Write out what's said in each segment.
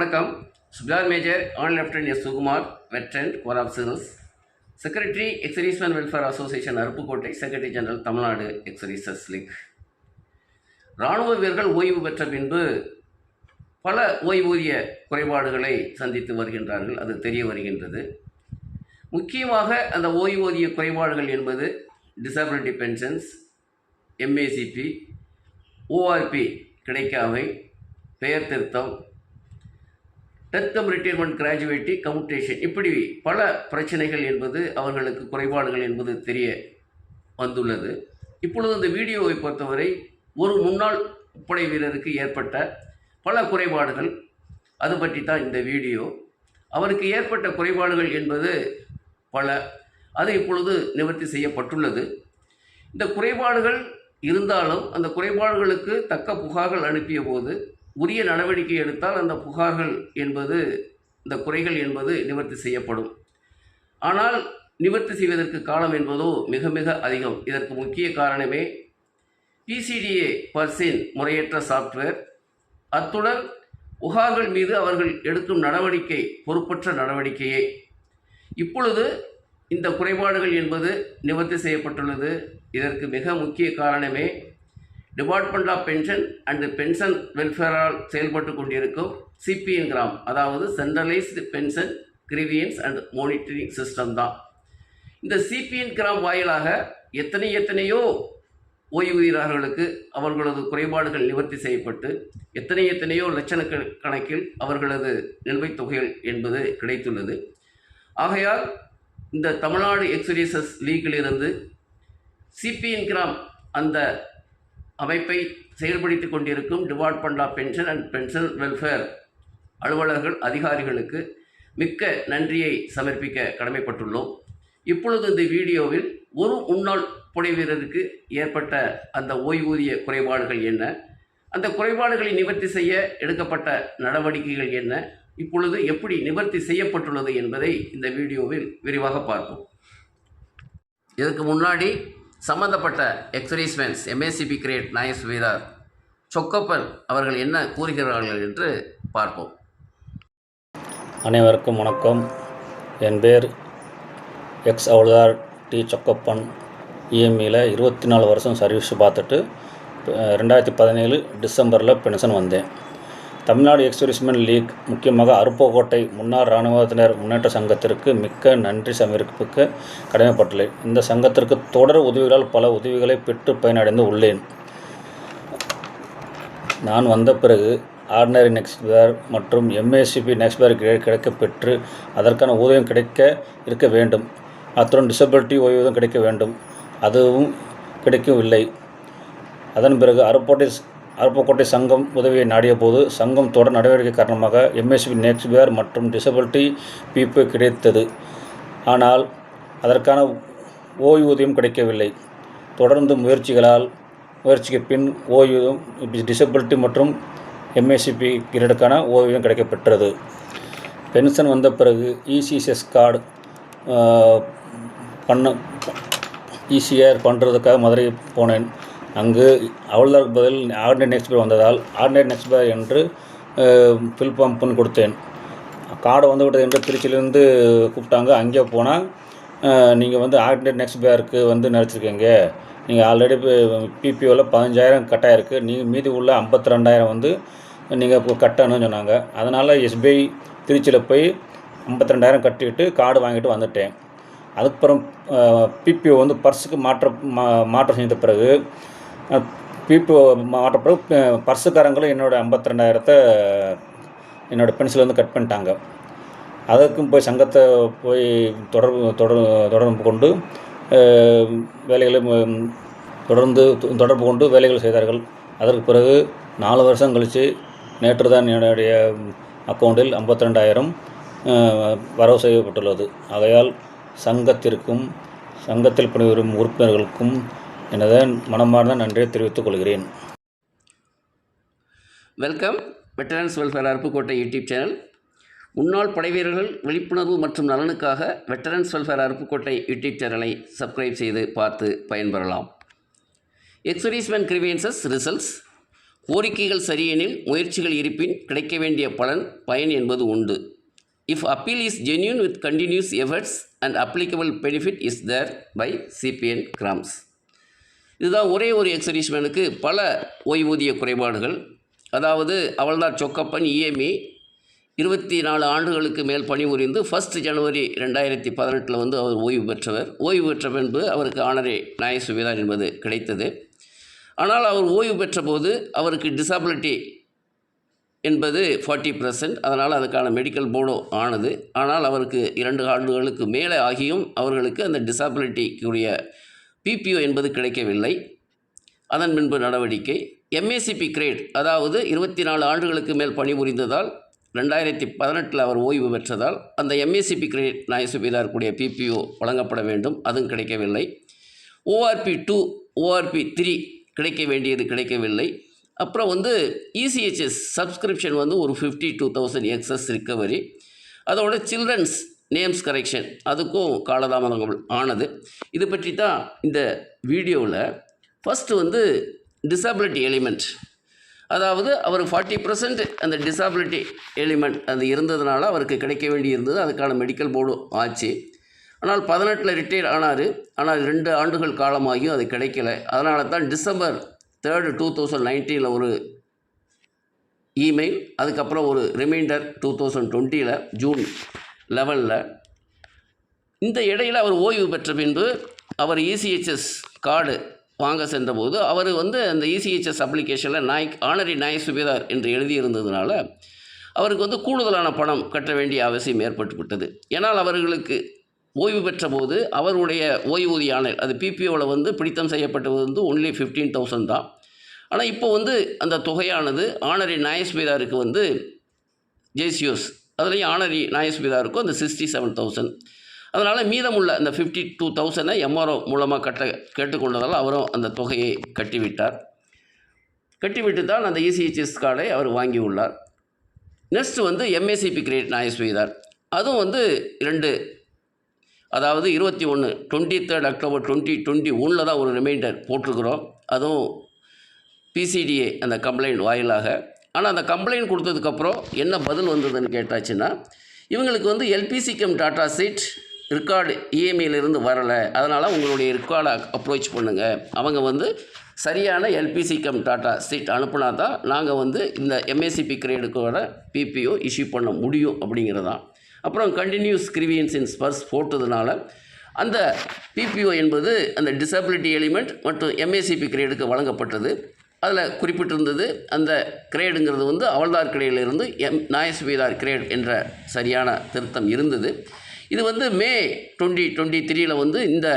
வணக்கம். சுப்லார் major hon lieutenant S Sukumar, veteran, corps of civils, secretary ex servicemen welfare association, Aruppukottai, secretary general, Tamil Nadu ex services league. இராணுவ வீரர்கள் ஓய்வு பெற்ற பின்பு பல ஓய்வூதிய குறைபாடுகளை சந்தித்து வருகின்றார்கள். அது தெரிய வருகின்றது. முக்கியமாக அந்த ஓய்வூதிய குறைபாடுகள் என்பது டிசபிலிட்டி பென்ஷன்ஸ், எம்ஏசிபி, ஓஆர்பி கிடைக்காமை, பெயர் திருத்தம், death come retirement gratuity commutation, இப்படி பல பிரச்சனைகள் என்பது அவர்களுக்கு குறைபாடுகள் என்பது தெரிய வந்துள்ளது. இப்பொழுது இந்த வீடியோவை பொறுத்தவரை ஒரு முன்னாள் முப்படை வீரருக்கு ஏற்பட்ட பல குறைபாடுகள், அது பற்றி தான் இந்த வீடியோ. அவருக்கு ஏற்பட்ட குறைபாடுகள் என்பது பல, அது இப்பொழுது நிவர்த்தி செய்யப்பட்டுள்ளது. இந்த குறைபாடுகள் இருந்தாலும் அந்த குறைபாடுகளுக்கு தக்க புகார்கள் அனுப்பிய போது உரிய நடவடிக்கை எடுத்தால் அந்த புகார்கள் என்பது, இந்த குறைகள் என்பது நிவர்த்தி செய்யப்படும். ஆனால் நிவர்த்தி செய்வதற்கு காலம் என்பதோ மிக மிக அதிகம். இதற்கு முக்கிய காரணமே PCDA பர்சின் முறையற்ற சாஃப்ட்வேர், அத்துடன் புகார்கள் மீது அவர்கள் எடுக்கும் நடவடிக்கை பொறுப்பற்ற நடவடிக்கையே. இப்பொழுது இந்த குறைபாடுகள் என்பது நிவர்த்தி செய்யப்பட்டுள்ளது. இதற்கு மிக முக்கிய காரணமே department of pension and pension வெல்ஃபேரால் செயல்பட்டு கொண்டிருக்கும் CPN கிராம், அதாவது centralised pension grievance and monitoring system தான். இந்த CPN கிராம் வாயிலாக எத்தனையோ ஓய்வூதியர்களுக்கு அவர்களது குறைபாடுகள் நிவர்த்தி செய்யப்பட்டு எத்தனையோ லட்சக்கணக்கில் அவர்களது நிலுவைத் தொகைகள் என்பது கிடைத்துள்ளது. ஆகையால் இந்த தமிழ்நாடு எக்ஸர்வீசஸ் லீக்கிலிருந்து CPN கிராம் அந்த அமைப்பை செயல்படுத்தி கொண்டிருக்கும் department of pension and pension welfare அலுவலர்கள், அதிகாரிகளுக்கு மிக்க நன்றியை சமர்ப்பிக்க கடமைப்பட்டுள்ளோம். இப்பொழுது இந்த வீடியோவில் ஒரு முன்னாள் படை வீரருக்கு ஏற்பட்ட அந்த ஓய்வூதிய குறைபாடுகள் என்ன, அந்த குறைபாடுகளை நிவர்த்தி செய்ய எடுக்கப்பட்ட நடவடிக்கைகள் என்ன, இப்பொழுது எப்படி நிவர்த்தி செய்யப்பட்டுள்ளது என்பதை இந்த வீடியோவில் விரிவாக பார்ப்போம். இதற்கு முன்னாடி சம்பந்தப்பட்ட எக்ஸர்வீஸ்மென்ஸ் MACP கிரேட் நாயஸ் வீரர் சொக்கப்பன் அவர்கள் என்ன கூறுகிறார்கள் என்று பார்ப்போம். அனைவருக்கும் வணக்கம். என் பேர் எக்ஸ் ஹவுல்தார் டி சொக்கப்பன். EMEயில் 24 வருஷம் சர்வீஸ் பார்த்துட்டு 2017 டிசம்பரில் பென்ஷன் வந்தேன். தமிழ்நாடு எக்ஸர்வீஸ்மென் லீக், முக்கியமாக அருப்புக்கோட்டை முன்னாள் இராணுவத்தினர் முன்னேற்ற சங்கத்திற்கு மிக்க நன்றி சமர்ப்பிக்க கடமைப்பட்டுள்ளேன். இந்த சங்கத்திற்கு தொடர் உதவிகளால் பல உதவிகளை பெற்று பயனடைந்து உள்ளேன். நான் வந்த பிறகு ஆர்டினரி நெக்ஸ்ட்வேர் மற்றும் MACP நெக்ஸ்ட்வேர் கிடைக்க பெற்று அதற்கான ஊதியம் கிடைக்க இருக்க வேண்டும். அத்துடன் டிசபிலிட்டி ஓய்வூதியம் கிடைக்க வேண்டும். அதுவும் கிடைக்கவில்லை. அதன் பிறகு அருப்புக்கோட்டை சங்கம் உதவியை நாடிய போது சங்கம் தொடர் நடவடிக்கை காரணமாக MACP நெக்ஸ்ட்வேர் மற்றும் டிசபிலிட்டி PPO கிடைத்தது. ஆனால் அதற்கான ஓய்வூதியம் கிடைக்கவில்லை. தொடர்ந்து முயற்சிக்கு பின் ஓய்வூதியம், டிசபிலிட்டி மற்றும் MACP கிரேடுக்கான ஓய்வூதியம் கிடைக்கப்பெற்றது. பென்ஷன் வந்த பிறகு ECS கார்டு ஈஸியாக பண்ணுறதுக்காக மதுரை போனேன். அங்கு ஹவுல்தாருக்கு பதில் ஆர்டினரி நெக்ஸ்ட்வேர் வந்ததால் ஆர்டினரி நெக்ஸ்ட்வேர் என்று ஃபில் ஃபார்ம் பண்ணி கொடுத்தேன். கார்டு வந்து விட்டது என்று திருச்சியிலேருந்து கூப்பிட்டாங்க. அங்கே போனால் நீங்கள் ஆர்டினரி நெக்ஸ்ட்வேருக்கு நினச்சிருக்கீங்க, நீங்கள் ஆல்ரெடி PPOவில் 15,000 கட்டாயிருக்கு, நீங்கள் மீதி உள்ள 52,000 நீங்கள் கட்டணும்னு சொன்னாங்க. அதனால் SBI திருச்சியில் போய் 52,000 கட்டிட்டு கார்டு வாங்கிட்டு வந்துட்டேன். அதுக்கப்புறம் PPO பர்ஸுக்கு மாற்றம் செய்த பிறகு PPO மாற்ற பிறகு பர்ஸுக்காரங்களும் என்னோடய 52,000 என்னோடய பென்ஷன்லேருந்து கட் பண்ணிட்டாங்க. அதற்கும் போய் சங்கத்தை போய் தொடர்பு கொண்டு வேலைகளை தொடர்பு கொண்டு வேலைகள் செய்தார்கள். அதற்கு பிறகு 4 வருஷம் கழித்து நேற்று தான் என்னுடைய அக்கௌண்ட்டில் 52,000 வரவு செய்யப்பட்டுள்ளது. ஆகையால் சங்கத்திற்கும் சங்கத்தில் பணிபுரியும் உறுப்பினர்களுக்கும் எனது மனமார்ந்த நன்றியை தெரிவித்துக் கொள்கிறேன். Welcome. Veterans welfare Aruppukottai YouTube channel. முன்னாள் படைவீரர்கள் விழிப்புணர்வு மற்றும் நலனுக்காக வெட்டரன்ஸ் வெல்ஃபேர் அருப்புக்கோட்டை யூடியூப் சேனலை சப்ஸ்கிரைப் செய்து பார்த்து பயன்பெறலாம். Ex servicemen grievances results. கோரிக்கைகள் சரியெனில் முயற்சிகள் இருப்பின் கிடைக்க வேண்டிய பயன் என்பது உண்டு. If appeal is genuine with continuous efforts and applicable benefit is there by C P N grams. இதுதான் ஒரே ஒரு எக்ஸர்வீஸ்மேனுக்கு பல ஓய்வூதிய குறைபாடுகள். அதாவது அவள்தார் சொக்கப்பன் இஎம்இ 24 ஆண்டுகளுக்கு மேல் பணிபுரிந்து 1 ஜனவரி 2018 வந்து அவர் ஓய்வு பெற்றவர். ஓய்வு பெற்ற பின்பு அவருக்கு ஆனரே நியாய சுவிதார் என்பது கிடைத்தது. ஆனால் அவர் ஓய்வு பெற்ற போது அவருக்கு டிசபிலிட்டி என்பது 40%. அதனால் அதுக்கான மெடிக்கல் போர்டோ ஆனது. ஆனால் அவருக்கு 2 ஆண்டுகளுக்கு மேலே ஆகியும் அவர்களுக்கு அந்த டிசபிலிட்டிக்குரிய பிபிஓ என்பது கிடைக்கவில்லை. அதன் பின்பு நடவடிக்கை எம்ஏசிபி கிரேட், அதாவது 24 ஆண்டுகளுக்கு மேல் பணிபுரிந்ததால் 2018 அவர் ஓய்வு பெற்றதால் அந்த எம்ஏசிபி கிரேட் நியாய சுவிதார் கூடிய பிபிஓ வழங்கப்பட வேண்டும். அதுவும் கிடைக்கவில்லை. ஓஆர்பி 2 ஓஆர்பி 3 கிடைக்க வேண்டியது கிடைக்கவில்லை. அப்புறம் வந்து இசிஹெச்எஸ் சப்ஸ்கிரிப்ஷன் வந்து ஒரு 52,000 எக்ஸஸ் ரிக்கவரி. அதோட சில்ட்ரன்ஸ் நேம்ஸ் கரெக்ஷன் அதுக்கும் காலதாமதங்கள் ஆனது. இது பற்றி தான் இந்த வீடியோவில் ஃபஸ்ட்டு வந்து டிசபிலிட்டி எலிமெண்ட், அதாவது அவர் 40% அந்த டிசபிலிட்டி எலிமெண்ட் அது இருந்ததுனால அவருக்கு கிடைக்க வேண்டி இருந்தது. அதுக்கான மெடிக்கல் போர்டும் ஆச்சு. ஆனால் 18 ரிட்டையர் ஆனார். ஆனால் 2 ஆண்டுகள் காலமாகியும் அது கிடைக்கல. அதனால தான் December 3, 2019 ஒரு இமெயில், அதுக்கப்புறம் ஒரு ரிமைண்டர் 2020 June 11 இந்த இடையில் அவர் ஓய்வு பெற்ற பின்பு அவர் இசிஹெச்எஸ் கார்டு வாங்க சென்றபோது அவர் வந்து அந்த இசிஹெச்எஸ் அப்ளிகேஷனில் ஆனரி நியாய சுவிதார் என்று எழுதியிருந்ததுனால அவருக்கு வந்து கூடுதலான பணம் கட்ட வேண்டிய அவசியம் ஏற்பட்டு விட்டது. ஏன்னால் அவர்களுக்கு ஓய்வு பெற்ற போது அவருடைய ஓய்வூதிய ஆணை அது பிபிஓவில் வந்து பிடித்தம் செய்யப்பட்டது வந்து ஒன்லி 15,000 தான். ஆனால் இப்போ வந்து அந்த தொகையானது ஆனரி நியாய சுவிதாருக்கு வந்து ஜேசியோஸ் அதுலேயும் ஆனரி நியாய சுவிதாருக்கும் அந்த 67,000. அதனால் மீதமுள்ள அந்த 52,000 எம்ஆர்ஓ மூலமாக கேட்டுக்கொண்டதால் அவரும் அந்த தொகையை கட்டிவிட்டு தான் அந்த இசிஹெச்எஸ் கார்டை அவர் வாங்கியுள்ளார். நெக்ஸ்ட்டு வந்து எம்ஏசிபி கிரேட் நியாய சுவிதார், அதுவும் வந்து 2 அதாவது 23 October 2021 தான் ஒரு ரிமைண்டர் போட்டிருக்கிறோம். அதுவும் பிசிடிஏ அந்த கம்ப்ளைண்ட் வாயிலாக. ஆனால் அந்த கம்ப்ளைண்ட் கொடுத்ததுக்கப்புறம் என்ன பதில் வந்ததுன்னு கேட்டாச்சுன்னா, இவங்களுக்கு வந்து LPC cum data sheet record இஎம்ஐயிலிருந்து வரலை, அதனால் உங்களுடைய ரெக்கார்டை அப்ரோச் பண்ணுங்கள். அவங்க வந்து சரியான எல்பிசி கம் டாட்டா சீட் அனுப்புனா தான் நாங்கள் வந்து இந்த எம்ஏசிபி கிரேடுக்கோட பிபிஓ இஷ்யூ பண்ண முடியும் அப்படிங்கிறதான். அப்புறம் கண்டினியூஸ் கிரிவியன்ஸ் இன் ஸ்பர்ஸ் போட்டதுனால அந்த பிபிஓ என்பது அந்த டிசபிலிட்டி எலிமெண்ட் மற்றும் எம்ஏசிபி கிரேடுக்கு வழங்கப்பட்டது. அதில் குறிப்பிட்டிருந்தது அந்த கிரேடுங்கிறது வந்து அவள்தார் கிரேடிலிருந்து நியாய சுவிதார் கிரேட் என்ற சரியான திருத்தம் இருந்தது. இது வந்து May 2023 வந்து இந்த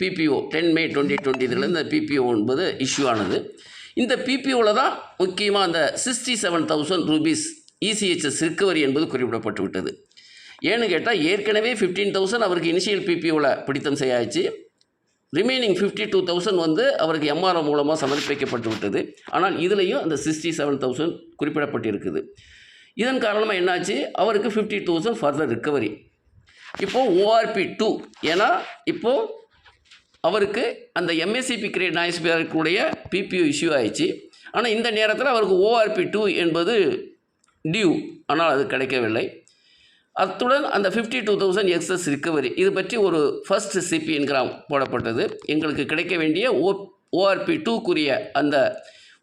பிபிஓ 10 May 2023 இந்த பிபிஓ என்பது இஷ்யூ ஆனது. இந்த பிபிஓவில் தான் முக்கியமாக அந்த 67,000 ரூபீஸ் இசிஹெச்எஸ் ரிக்கவரி என்பது குறிப்பிடப்பட்டு விட்டது. ஏன்னு கேட்டால் ஏற்கனவே 15,000 அவருக்கு இனிஷியல் பிபிஓவில் பிடித்தம் செய்யாச்சு. ரிமைனிங் 52,000 வந்து அவருக்கு எம்ஆர்ஓ மூலமாக சமர்ப்பிக்கப்பட்டு விட்டது. ஆனால் இதுலேயும் அந்த 67,000 குறிப்பிடப்பட்டிருக்குது. இதன் காரணமாக என்னாச்சு, அவருக்கு 50,000 ஃபர்தர் ரிக்கவரி. இப்போது ஓஆர்பி 2 ஏன்னா இப்போது அவருக்கு அந்த எம்ஏசிபி கிரேட் நியாய சுவிதாருக்குடைய பிபிஓ இஷ்யூ ஆயிடுச்சு. ஆனால் இந்த நேரத்தில் அவருக்கு ஓஆர்பி 2 என்பது டியூ, ஆனால் அது கிடைக்கவில்லை. அத்துடன் அந்த 52,000 எக்ஸஸ் ரிக்கவரி இது பற்றி ஒரு ஃபர்ஸ்ட் சிபிஎன் கிராம் போடப்பட்டது. எங்களுக்கு கிடைக்க வேண்டிய ஓஆர்பி 2க்குரிய அந்த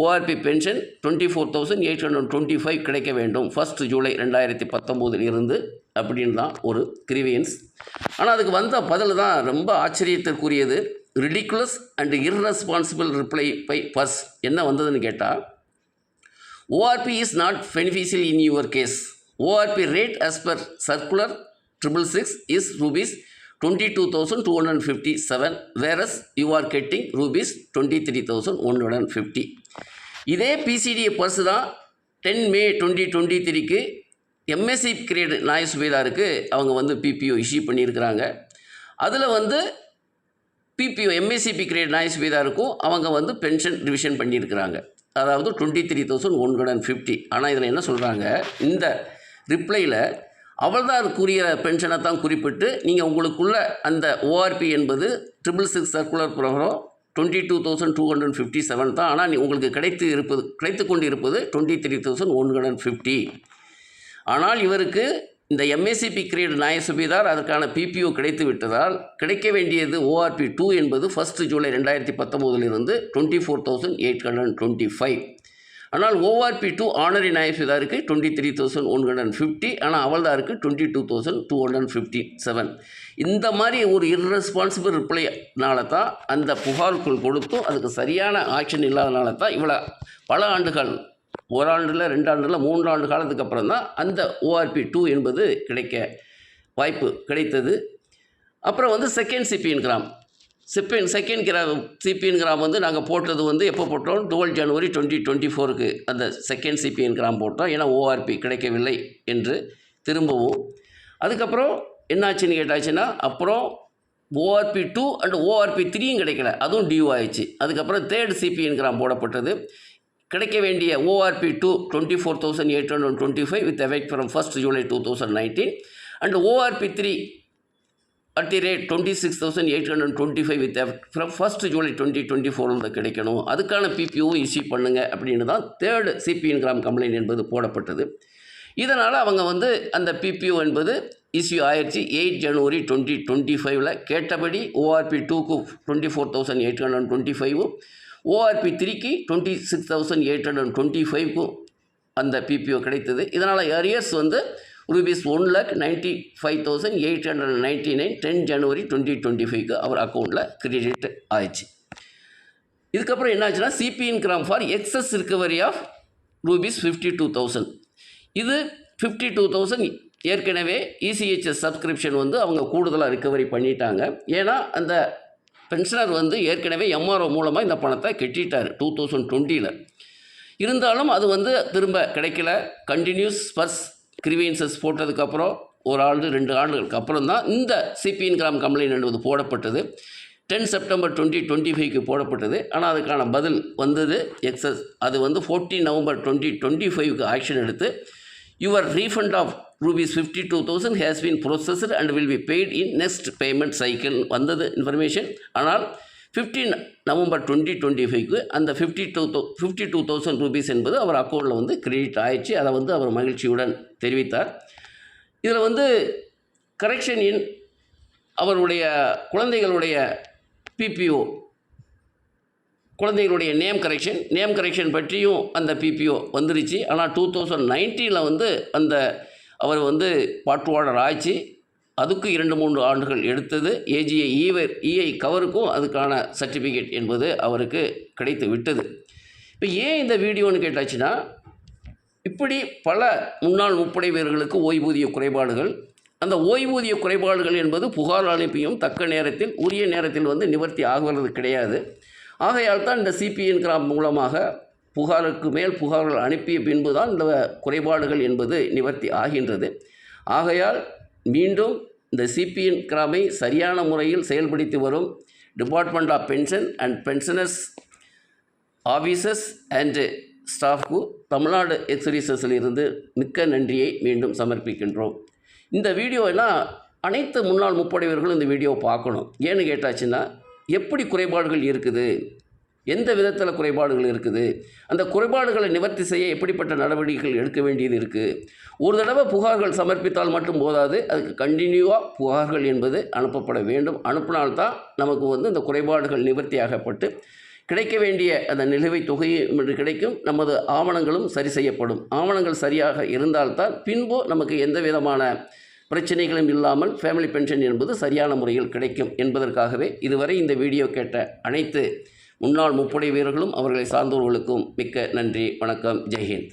ஓஆர்பி பென்ஷன் 24,825 கிடைக்க வேண்டும் 1 ஜூலை 2019 இருந்து அப்படின்னு தான் ஒரு கிரிவியன்ஸ். ஆனால் அதுக்கு வந்த பதில் தான் ரொம்ப ஆச்சரியத்திற்குரியது. Ridiculous and irresponsible reply by பர்ஸ் என்ன வந்ததுன்னு கேட்டால், ORP is not beneficial in your case. ORP rate as per circular 666 is rupees 22,257, whereas you are getting rupees 23,150. இதே பிசிடிஏ பர்ஸ் தான் 10 May 2023 எம்எஸ்சி கிரேடு நியாய சுவிதாருக்கு அவங்க வந்து பிபிஓ இஷ்யூ பண்ணியிருக்கிறாங்க. அதில் வந்து பிபிஓ எம்எஸ்சிபி கிரேட் நியாய சுவிதாருக்கும் அவங்க வந்து பென்ஷன் ரிவிஷன் பண்ணியிருக்கிறாங்க, அதாவது 23,150. ஆனால் இதில் என்ன சொல்கிறாங்க, இந்த ரிப்ளையில் அவள்தாருக்குரிய பென்ஷனை தான் குறிப்பிட்டு நீங்கள் உங்களுக்குள்ள அந்த ஓஆர்பி என்பது 666 சர்க்குலர் பிரகாரம் 22,257 தான். ஆனால் உங்களுக்கு கிடைத்து கொண்டு இருப்பது 23,150. ஆனால் இவருக்கு இந்த MACP கிரேடு நியாய சுபேதார் அதற்கான PPO கிடைத்து விட்டதால் கிடைக்க வேண்டியது ORP 2 என்பது 1 ஜூலை 2019 24,825. ஆனால் ORP 2 ஆனரி நியாய சுபேதாருக்கு 23,150. ஆனால் அவள்தாருக்கு 22,257. இந்த மாதிரி ஒரு இர்ரெஸ்பான்சிபிள் ரிப்ளைனால தான் அந்த புகாருக்குள் கொடுத்தும் அதுக்கு சரியான ஆக்ஷன் இல்லாதனால தான் இவ்வளோ பல ஆண்டுகள், 1 ஆண்டில் 2 ஆண்டில் 3 ஆண்டு காலத்துக்கு அப்புறம் தான் அந்த ORP 2 என்பது கிடைக்க வாய்ப்பு கிடைத்தது. அப்புறம் வந்து செகண்ட் சிபிஎன் கிராம் வந்து நாங்கள் போட்டது வந்து எப்போ போட்டோம், 12 ஜனவரி 2024 அந்த செகண்ட் சிபிஎன் கிராம் போட்டோம். ஏன்னா ORP கிடைக்கவில்லை என்று திரும்பவும். அதுக்கப்புறம் என்னாச்சுன்னு கேட்டாச்சுன்னா அப்புறம் ORP 2 அண்ட் ORP 3யும் கிடைக்கல, அதுவும் டியூ ஆயிடுச்சு. அதுக்கப்புறம் தேர்ட் சிபிஎன் கிராம் போடப்பட்டது. கிடைக்க வேண்டிய ORP 2 24,825 with effect from 1st July 2019 and ORP 3 at the rate 26,825 with effect from 1st July 2024 கிடைக்கணும். அதுக்கான PPO இஷ்யூ பண்ணுங்க அப்படின்னு தான் தேர்ட் சிபிஎன் கிராம் கம்ப்ளைண்ட் என்பது போடப்பட்டது. இதனால் அவங்க வந்து அந்த PPO என்பது இஷ்யூ ஆயிடுச்சு 8 ஜனவரி 2025. கேட்டபடி ORP 2க்கு 24,825, ORP 3க்கு 26,825 அந்த PPO கிடைத்தது. இதனால் அரியர்ஸ் வந்து ₹1,95,899 10 ஜனவரி 2025 அவர் அக்கௌண்ட்டில் கிரெடிட் ஆயிடுச்சு. இதுக்கப்புறம் என்னாச்சுன்னா C P N gram for excess recovery of ₹52,000. இது 52,000 ஏற்கனவே ECHS சப்ஸ்கிரிப்ஷன் வந்து அவங்க கூடுதலாக ரிகவரி பண்ணிட்டாங்க. ஏன்னா அந்த பென்ஷனர் வந்து ஏற்கனவே MRO மூலமாக இந்த பணத்தை கட்டிட்டார் 2020. இருந்தாலும் அது வந்து திரும்ப கிடைக்கல. கண்டினியூஸ் பர்ஸ் கிரிவன்சஸ் போட்டதுக்கப்புறம் 1 ஆண்டு 2 ஆண்டுகளுக்கு அப்புறம் தான் இந்த சிபிஎன் கிராம் கம்ப்ளைண்ட் என்பது போடப்பட்டது. 10 செப்டம்பர் 2025 போடப்பட்டது. ஆனால் அதுக்கான பதில் வந்தது எக்ஸஸ். அது வந்து 14 நவம்பர் 2025 ஆக்ஷன் எடுத்து your refund of ₹52,000 has been processed and will be paid in next payment cycle வந்தது இன்ஃபர்மேஷன். ஆனால் 15 நவம்பர் 2025 அந்த ₹52,000 என்பது அவர் அக்கௌண்ட்டில் வந்து கிரெடிட் ஆயிடுச்சு. அதை வந்து அவர் மகிழ்ச்சியுடன் தெரிவித்தார். இதில் வந்து கரெக்ஷன் இன் அவருடைய குழந்தைகளுடைய PPO, குழந்தைகளுடைய நேம் கரெக்ஷன் பற்றியும் அந்த PPO வந்துருச்சு. ஆனால் 2019 வந்து அந்த அவர் வந்து பாட்டுவாளர் ஆச்சு. அதுக்கு 2-3 ஆண்டுகள் எடுத்தது. EI கவருக்கும் அதுக்கான சர்டிஃபிகேட் என்பது அவருக்கு கிடைத்து விட்டது. இப்போ ஏன் இந்த வீடியோன்னு கேட்டாச்சுன்னா, இப்படி பல முன்னாள் முப்படை வீரர்களுக்கு ஓய்வூதிய குறைபாடுகள், அந்த ஓய்வூதிய குறைபாடுகள் என்பது புகார் அனுப்பியும் தக்க நேரத்தில் உரிய நேரத்தில் வந்து நிவர்த்தி ஆகுவது கிடையாது. ஆகையால் தான் இந்த சிபிஎன் கிராம் மூலமாக புகாருக்கு மேல் புகார்கள் அனுப்பிய பின்பு தான் இந்த குறைபாடுகள் என்பது நிவர்த்தி ஆகின்றது. ஆகையால் மீண்டும் இந்த சிபிஎன் கிராமை சரியான முறையில் செயல்படுத்தி வரும் department of pension and pensioners officers and ஸ்டாஃப்க்கு தமிழ்நாடு எக்ஸரிசஸில் இருந்து மிக்க நன்றியை மீண்டும் சமர்ப்பிக்கின்றோம். இந்த வீடியோலாம் அனைத்து முன்னாள் முப்படைவர்களும் இந்த வீடியோவை பார்க்கணும். ஏன்னு கேட்டாச்சுன்னா, எப்படி குறைபாடுகள் இருக்குது, எந்த விதத்தில் குறைபாடுகள் இருக்குது, அந்த குறைபாடுகளை நிவர்த்தி செய்ய எப்படிப்பட்ட நடவடிக்கைகள் எடுக்க வேண்டியது இருக்குது. ஒரு தடவை புகார்கள் சமர்ப்பித்தால் மட்டும் போதாது, அதுக்கு கண்டினியூவாக புகார்கள் என்பது அனுப்பப்பட வேண்டும். அனுப்பினால்தான் நமக்கு வந்து இந்த குறைபாடுகள் நிவர்த்தியாகப்பட்டு கிடைக்க வேண்டிய அந்த நிலுவைத் தொகையும் கிடைக்கும். நமது ஆவணங்களும் சரி செய்யப்படும். ஆவணங்கள் சரியாக இருந்தால்தான் பின்பு நமக்கு எந்த விதமான பிரச்சனைகளும் இல்லாமல் ஃபேமிலி பென்ஷன் என்பது சரியான முறையில் கிடைக்கும் என்பதற்காகவே இதுவரை இந்த வீடியோ கேட்ட அனைத்து முன்னாள் முப்படை வீரர்களும் அவர்களை சார்ந்தவர்களுக்கும் மிக்க நன்றி. வணக்கம். ஜெய்ஹிந்த்.